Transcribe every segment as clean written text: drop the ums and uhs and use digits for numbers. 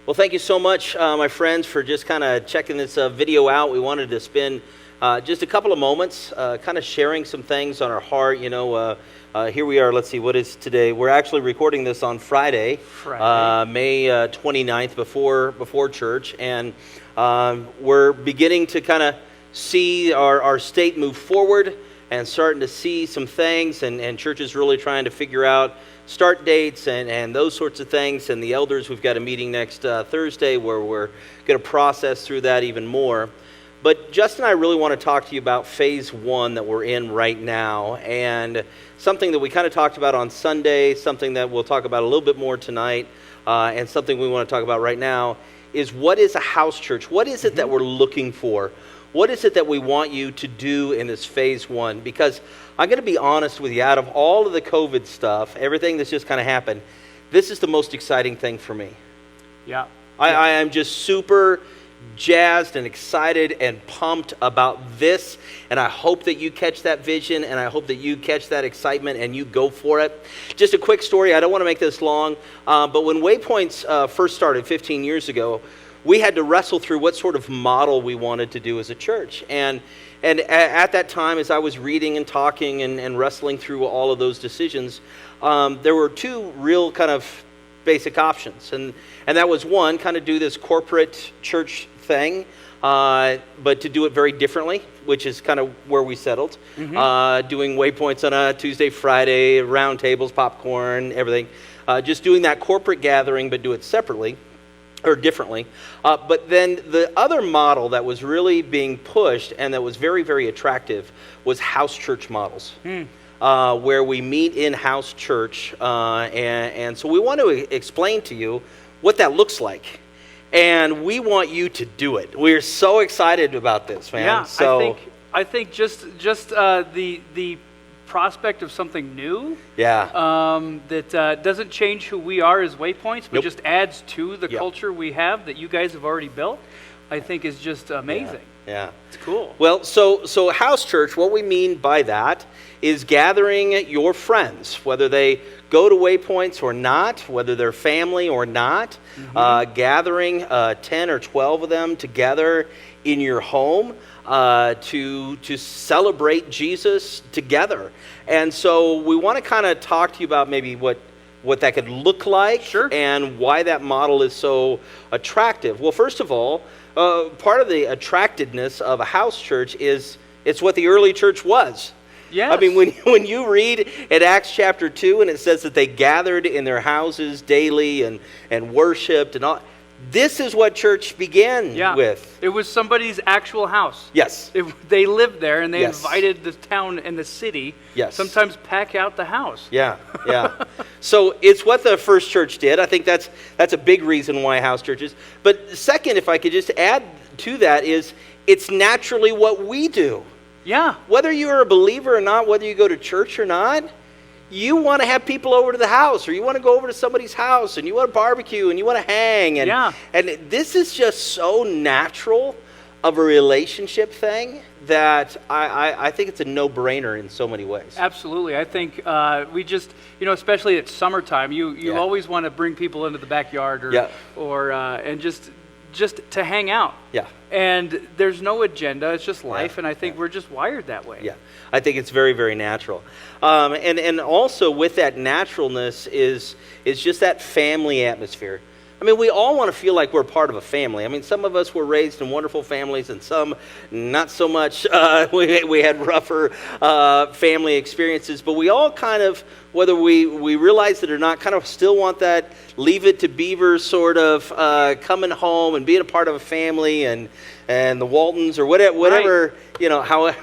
Well, thank you so much, my friends, for just kind of checking this video out. We wanted to spend just a couple of moments kind of sharing some things on our heart. Here we are. Let's see, what is today? We're actually recording this on Friday. May 29th, before church. And we're beginning to kind of see our state move forward and starting to see some things. And church is really trying to figure out start dates and those sorts of things. And the elders, we've got a meeting next Thursday where we're going to process through that even more. But Justin and I really want to talk to you about phase one that we're in right now, and something that we kind of talked about on Sunday, something that we'll talk about a little bit more tonight, and something we want to talk about right now is what is a house church? What is it that we're looking for? What is it that we want you to do in this phase one? Because I'm going to be honest with you, out of all of the COVID stuff, everything that's just kind of happened, this is the most exciting thing for me. Yeah. I am just super jazzed and excited and pumped about this, and I hope that you catch that vision, and I hope that you catch that excitement and you go for it. Just a quick story, I don't want to make this long, but when Waypoints first started 15 years ago, we had to wrestle through what sort of model we wanted to do as a church. And at that time, as I was reading and talking and wrestling through all of those decisions, there were two real kind of basic options. And that was one, kind of do this corporate church thing, but to do it very differently, which is kind of where we settled. Doing Waypoints on a Tuesday, Friday, round tables, popcorn, everything. Just doing that corporate gathering, but do it separately. Or differently. But then the other model that was really being pushed and that was very, very attractive was house church models, where we meet in house church. And so we want to explain to you what that looks like. And we want you to do it. We're so excited about this, man. Yeah, so, I think just the prospect of something new, that doesn't change who we are as Waypoints, but just adds to the culture we have that you guys have already built, I think is just amazing. Yeah. It's cool. Well, so house church, what we mean by that is gathering your friends, whether they go to Waypoints or not, whether they're family or not, gathering 10 or 12 of them together in your home to celebrate Jesus together. And so we want to kind of talk to you about maybe what that could look like, and why that model is so attractive. Well, first of all, part of the attractiveness of a house church is it's what the early church was. Yes. I mean, when you read in Acts chapter 2 and it says that they gathered in their houses daily and worshiped and all, this is what church began with. It was somebody's actual house. Yes. They lived there, and they invited the town and the city. Yes. Sometimes pack out the house. Yeah. So it's what the first church did. I think that's a big reason why house churches. But second, if I could just add to that, is it's naturally what we do. Yeah. Whether you're a believer or not, whether you go to church or not, you want to have people over to the house, or you want to go over to somebody's house, and you want to barbecue, and you want to hang. And this is just so natural of a relationship thing that I think it's a no-brainer in so many ways. Absolutely. I think we just, especially at summertime, you always want to bring people into the backyard or and just to hang out. Yeah. And there's no agenda. It's just life, and I think we're just wired that way. Yeah. I think it's very, very natural. And also with that naturalness is just that family atmosphere. I mean, we all want to feel like we're part of a family. I mean, some of us were raised in wonderful families, and some not so much. We had rougher family experiences, but we all kind of, whether we realize it or not, kind of still want that leave it to beaver sort of coming home and being a part of a family, and the Waltons or whatever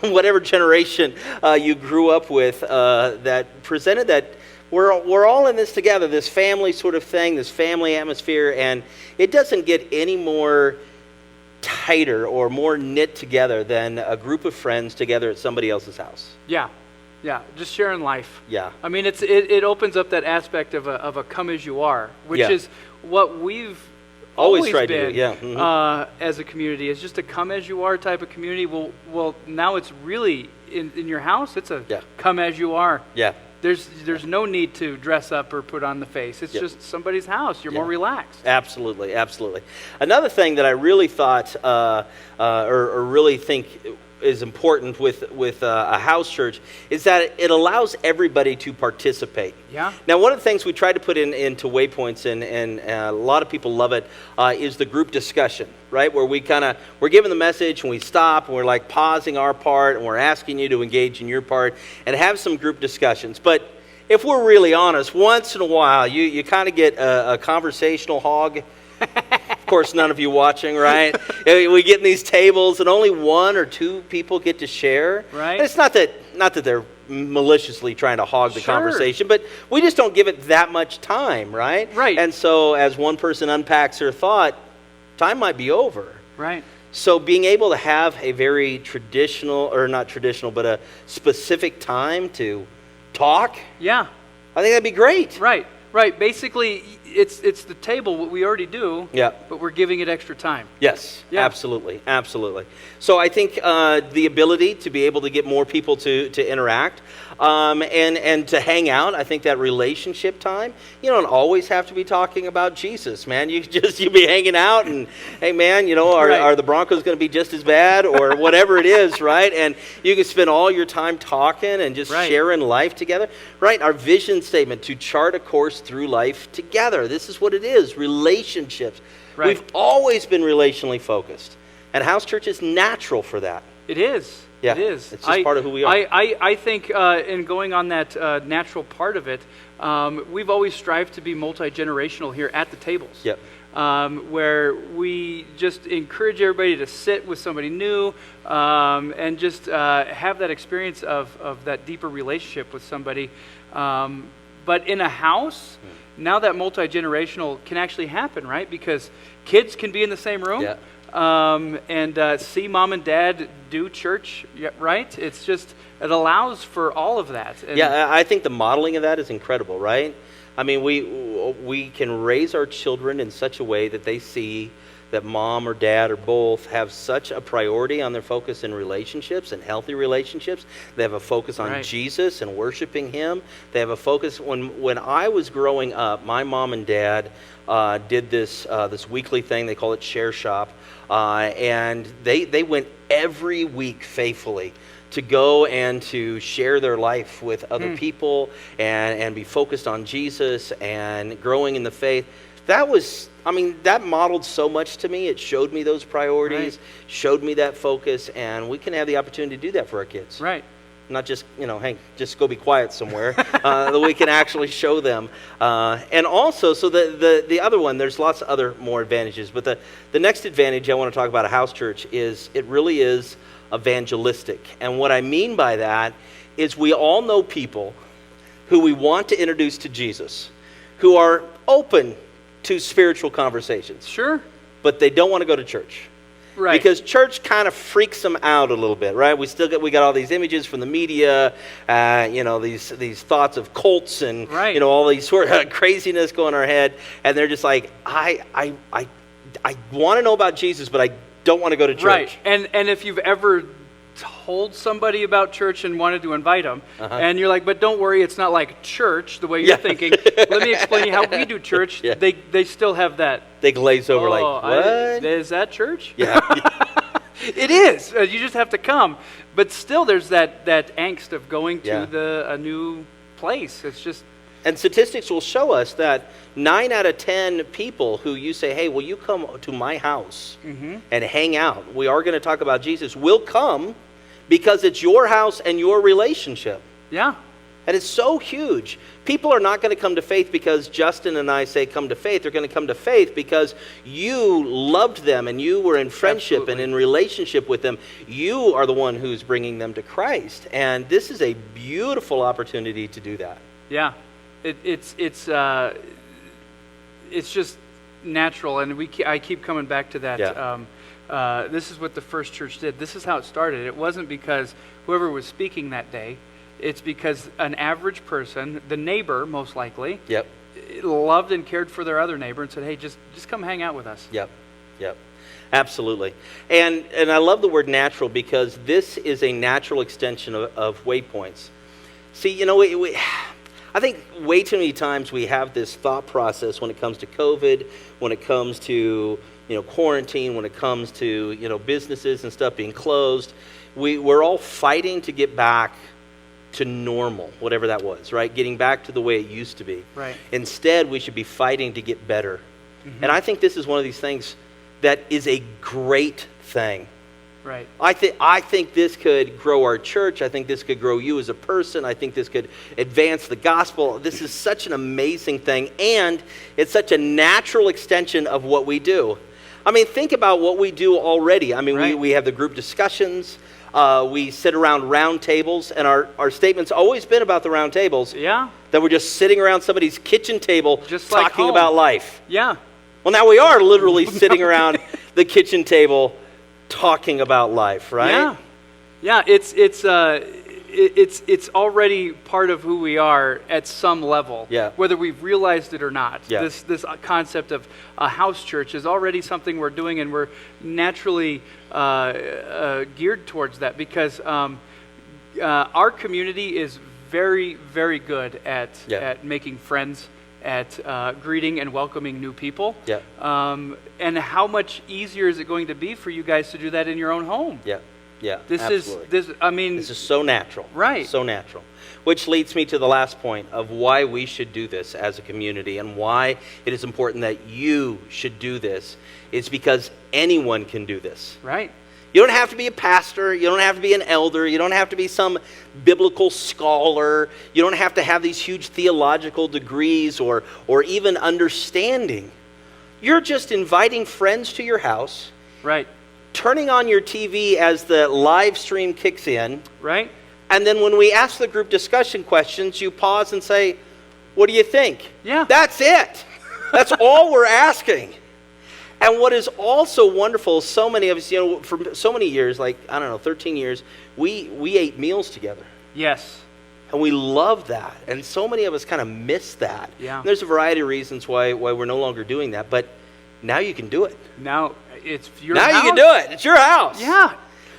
whatever generation you grew up with that presented that. We're all in this together, this family sort of thing, this family atmosphere, and it doesn't get any more tighter or more knit together than a group of friends together at somebody else's house. Yeah, just sharing life. Yeah. I mean, it opens up that aspect of a come as you are, which is what we've always tried been to do. As a community. Is just a come as you are type of community. Well, now it's really in your house. It's a come as you are. Yeah. There's no need to dress up or put on the face. It's just somebody's house. You're more relaxed. Absolutely, absolutely. Another thing that I really thought, or really think is important with a house church is that it allows everybody to participate. Yeah. Now, one of the things we try to put into Waypoints, and a lot of people love it, is the group discussion, right? Where we're giving the message and we stop and we're like pausing our part and we're asking you to engage in your part and have some group discussions. But if we're really honest, once in a while you kind of get a conversational hog. Of course, none of you watching, right? We get in these tables, and only one or two people get to share. Right. And it's not that they're maliciously trying to hog the conversation, but we just don't give it that much time, right? Right. And so, as one person unpacks their thought, time might be over. Right. So, being able to have a very traditional, or not traditional, but a specific time to talk, yeah, I think that'd be great. Right. Right. Basically, it's the table, what we already do, but we're giving it extra time. Yes, absolutely, absolutely. So I think the ability to be able to get more people to interact and to hang out, I think that relationship time, you don't always have to be talking about Jesus, man. You be hanging out and, hey, man, are the Broncos going to be just as bad or whatever it is, right? And you can spend all your time talking and just sharing life together, right? Our vision statement, to chart a course through life together. This is what it is, relationships. Right. We've always been relationally focused. And house church is natural for that. It is. Yeah, it is. It's just part of who we are. I think in going on that natural part of it, we've always strived to be multi-generational here at the tables. Yep. Where we just encourage everybody to sit with somebody new and just have that experience of that deeper relationship with somebody. But in a house, now that multi-generational can actually happen, right? Because kids can be in the same room and see mom and dad do church, right? It's just, it allows for all of that. And I think the modeling of that is incredible, right? I mean, we can raise our children in such a way that they see that mom or dad or both have such a priority on their focus in relationships and healthy relationships. They have a focus on Jesus and worshiping Him. They have a focus. When I was growing up, my mom and dad did this weekly thing. They call it Share Shop, and they went every week faithfully to go and to share their life with other people and be focused on Jesus and growing in the faith. That modeled so much to me. It showed me those priorities, showed me that focus, and we can have the opportunity to do that for our kids. Right. Not just, hey, just go be quiet somewhere, that we can actually show them. And also, so the other one, there's lots of other more advantages, but the next advantage I want to talk about a house church is it really is evangelistic. And what I mean by that is we all know people who we want to introduce to Jesus, who are open to spiritual conversations. Sure. But they don't want to go to church. Right. Because church kind of freaks them out a little bit, right? We got all these images from the media, these thoughts of cults and all these sort of craziness going in our head, and they're just like, I want to know about Jesus, but I don't want to go to church. Right. And if you've ever told somebody about church and wanted to invite them, and you're like, but don't worry, it's not like church the way you're thinking. Let me explain you how we do church. They still have that. They glaze over like, what? Is that church? Yeah. It is. You just have to come. But still there's that angst of going to a new place. It's just... And statistics will show us that 9 out of 10 people who you say, hey, will you come to my house and hang out? We are going to talk about Jesus. Will come because it's your house and your relationship. Yeah. And it's so huge. People are not going to come to faith because Justin and I say come to faith. They're going to come to faith because you loved them and you were in friendship and in relationship with them. You are the one who's bringing them to Christ. And this is a beautiful opportunity to do that. Yeah. It's just natural, and I keep coming back to that. Yeah. This is what the first church did. This is how it started. It wasn't because whoever was speaking that day. It's because an average person, the neighbor most likely, loved and cared for their other neighbor and said, hey, just come hang out with us. Yep. Absolutely. And I love the word natural because this is a natural extension of Waypoints. See, I think way too many times we have this thought process when it comes to COVID, when it comes to quarantine, when it comes to businesses and stuff being closed. We're all fighting to get back to normal, whatever that was, right? Getting back to the way it used to be. Right. Instead, we should be fighting to get better. Mm-hmm. And I think this is one of these things that is a great thing. Right. I think this could grow our church. I think this could grow you as a person. I think this could advance the gospel. This is such an amazing thing, and it's such a natural extension of what we do. I mean, think about what we do already. I mean, right. we have the group discussions. We sit around round tables, and our statement's always been about the round tables. Yeah. That we're just sitting around somebody's kitchen table just talking like about life. Yeah. Well, now we are literally sitting around the kitchen table talking about life, right? Yeah. Yeah, it's already part of who we are at some level, whether we've realized it or not. Yeah. This concept of a house church is already something we're doing, and we're naturally geared towards that because our community is very, very good at making friends, at greeting and welcoming new people. Yeah. And how much easier is it going to be for you guys to do that in your own home? Yeah. Yeah, this absolutely. is This is so natural. Right. So natural. Which leads me to the last point of why we should do this as a community and why it is important that you should do this. It's because anyone can do this. Right. You don't have to be a pastor. You don't have to be an elder. You don't have to be some biblical scholar. You don't have to have these huge theological degrees or even understanding. You're just inviting friends to your house. Right. Turning on your TV as the live stream kicks in. Right. And then when we ask the group discussion questions, you pause and say, what do you think? Yeah. That's it. That's all we're asking. And what is also wonderful, so many of us, for so many years, 13 years, we ate meals together. Yes. And we love that. And so many of us kind of miss that. Yeah. And there's a variety of reasons why we're no longer doing that. But now you can do it. Now it's your house. Now you can do it. It's your house. Yeah.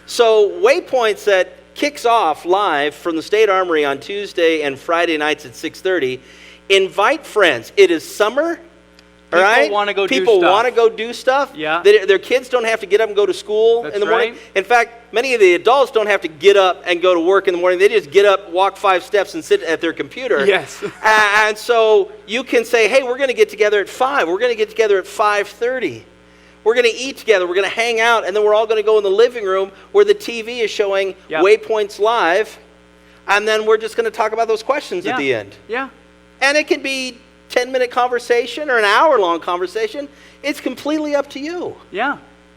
So Waypoints that kicks off live from the State Armory on Tuesday and Friday nights at 6:30. Invite friends. It is summer. People right? want to go do stuff. People want to go do stuff. Yeah. Their kids don't have to get up and go to school in the morning. Right. In fact, many of the adults don't have to get up and go to work in the morning. They just get up, walk 5 steps, and sit at their computer. Yes. And so you can say, hey, we're going to get together at 5. We're going to get together at 5:30. We're going to eat together. We're going to hang out. And then we're all going to go in the living room where the TV is showing Waypoints Live. And then we're just going to talk about those questions at the end. Yeah. And it can be 10-minute conversation or an hour-long conversation. It's completely up to you. Yeah.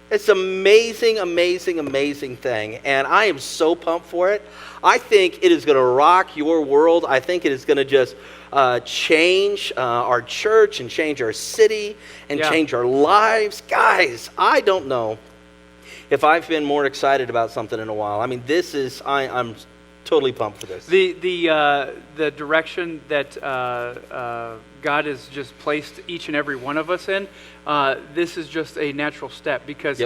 It's amazing, amazing, amazing thing. And I am so pumped for it. I think it is going to rock your world. I think it is going to just change our church and change our city and change our lives. Guys, I don't know if I've been more excited about something in a while. I mean, I'm totally pumped for this. The direction that God has just placed each and every one of us in, this is just a natural step because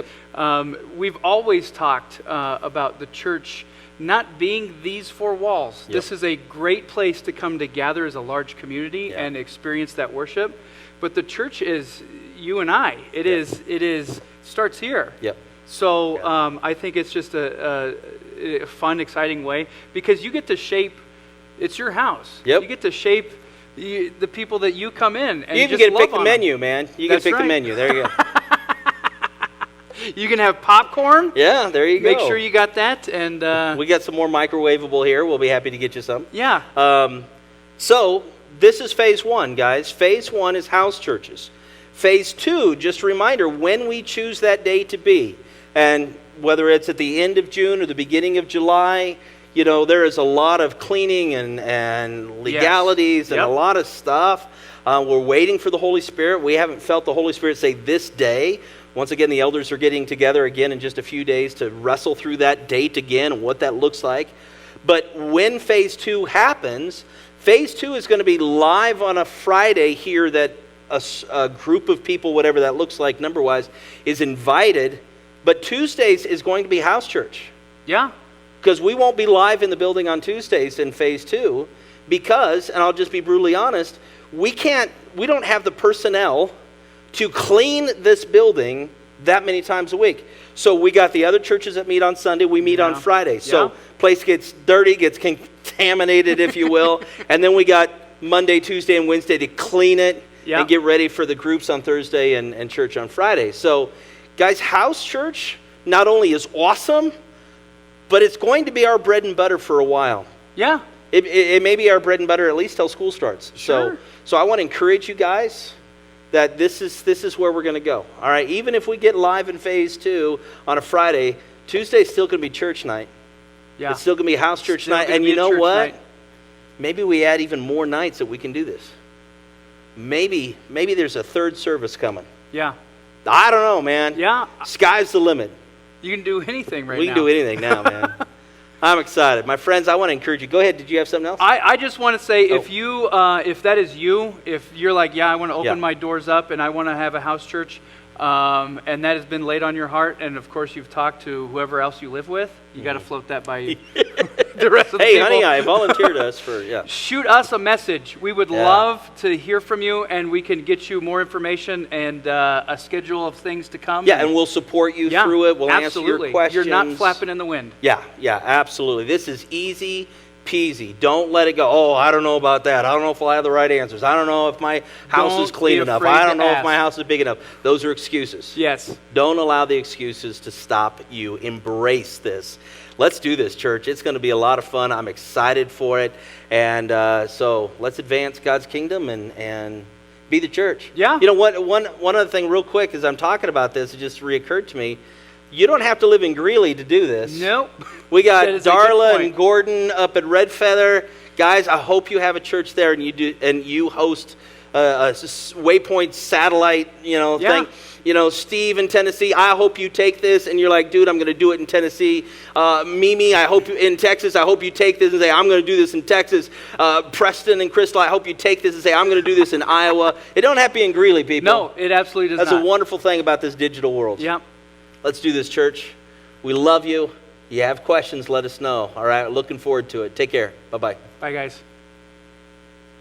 we've always talked about the church not being these 4 walls. Yep. This is a great place to come to gather as a large community and experience that worship. But the church is you and I. It is starts here. Yep. So I think it's just a fun, exciting way because you get to shape. It's your house. Yep. You get to shape the people that you come in, and you even just get to love pick the on menu, them. man. You get to pick the menu. There you go. You can have popcorn. Yeah, there you go. Make sure you got that, and we got some more microwavable here. We'll be happy to get you some. Yeah. So this is phase 1, guys. Phase 1 is house churches. Phase 2, just a reminder, when we choose that day to be, and whether it's at the end of June or the beginning of July, there is a lot of cleaning and legalities and a lot of stuff. We're waiting for the Holy Spirit. We haven't felt the Holy Spirit say this day. Once again, the elders are getting together again in just a few days to wrestle through that date again and what that looks like. But when phase 2 happens, phase 2 is going to be live on a Friday here that a group of people, whatever that looks like number-wise, is invited. But Tuesdays is going to be house church. Yeah. Because we won't be live in the building on Tuesdays in phase 2. because, and I'll just be brutally honest, we don't have the personnel to clean this building that many times a week. So we got the other churches that meet on Sunday, we meet on Friday. So place gets dirty, gets contaminated, if you will, and then we got Monday, Tuesday, and Wednesday to clean it and get ready for the groups on Thursday and church on Friday. So guys, house church not only is awesome, but it's going to be our bread and butter for a while. Yeah. It may be our bread and butter at least till school starts. Sure. So I want to encourage you guys that this is where we're going to go. All right, even if we get live in phase 2 on a Friday, Tuesday's still going to be church night. Yeah. It's still going to be house church night. And you know what? Maybe we add even more nights that we can do this. Maybe there's a third service coming. Yeah. I don't know, man. Yeah. Sky's the limit. You can do anything right now. We can do anything now, man. I'm excited. My friends, I want to encourage you. Go ahead. Did you have something else? I just want to say, if that is you, if you're like, I want to open my doors up and I want to have a house church, and that has been laid on your heart, and of course you've talked to whoever else you live with, you got to float that by the rest of the people. Hey, honey, I volunteered us for, Shoot us a message. We would love to hear from you, and we can get you more information and a schedule of things to come. Yeah, and we'll support you through it. We'll answer your questions. You're not flapping in the wind. Yeah, absolutely. This is easy peasy. Don't let it go, oh, I don't know about that. I don't know if I'll have the right answers. I don't know if my house is clean enough. I don't know if my house is big enough. Those are excuses. Yes. Don't allow the excuses to stop you. Embrace this. Let's do this, church. It's going to be a lot of fun. I'm excited for it. And so let's advance God's kingdom and be the church. Yeah. You know what? One other thing real quick as I'm talking about this, it just reoccurred to me. You don't have to live in Greeley to do this. Nope. We got Darla and Gordon up at Red Feather. Guys, I hope you have a church there and you host a Waypoints satellite, thing. Steve in Tennessee, I hope you take this and you're like, dude, I'm going to do it in Tennessee. Mimi, I hope in Texas, I hope you take this and say, I'm going to do this in Texas. Preston and Crystal, I hope you take this and say, I'm going to do this in Iowa. It don't have to be in Greeley, people. No, it absolutely does not. That's a wonderful thing about this digital world. Yeah. Let's do this, church. We love you. You have questions, let us know. All right, looking forward to it. Take care. Bye-bye. Bye, guys.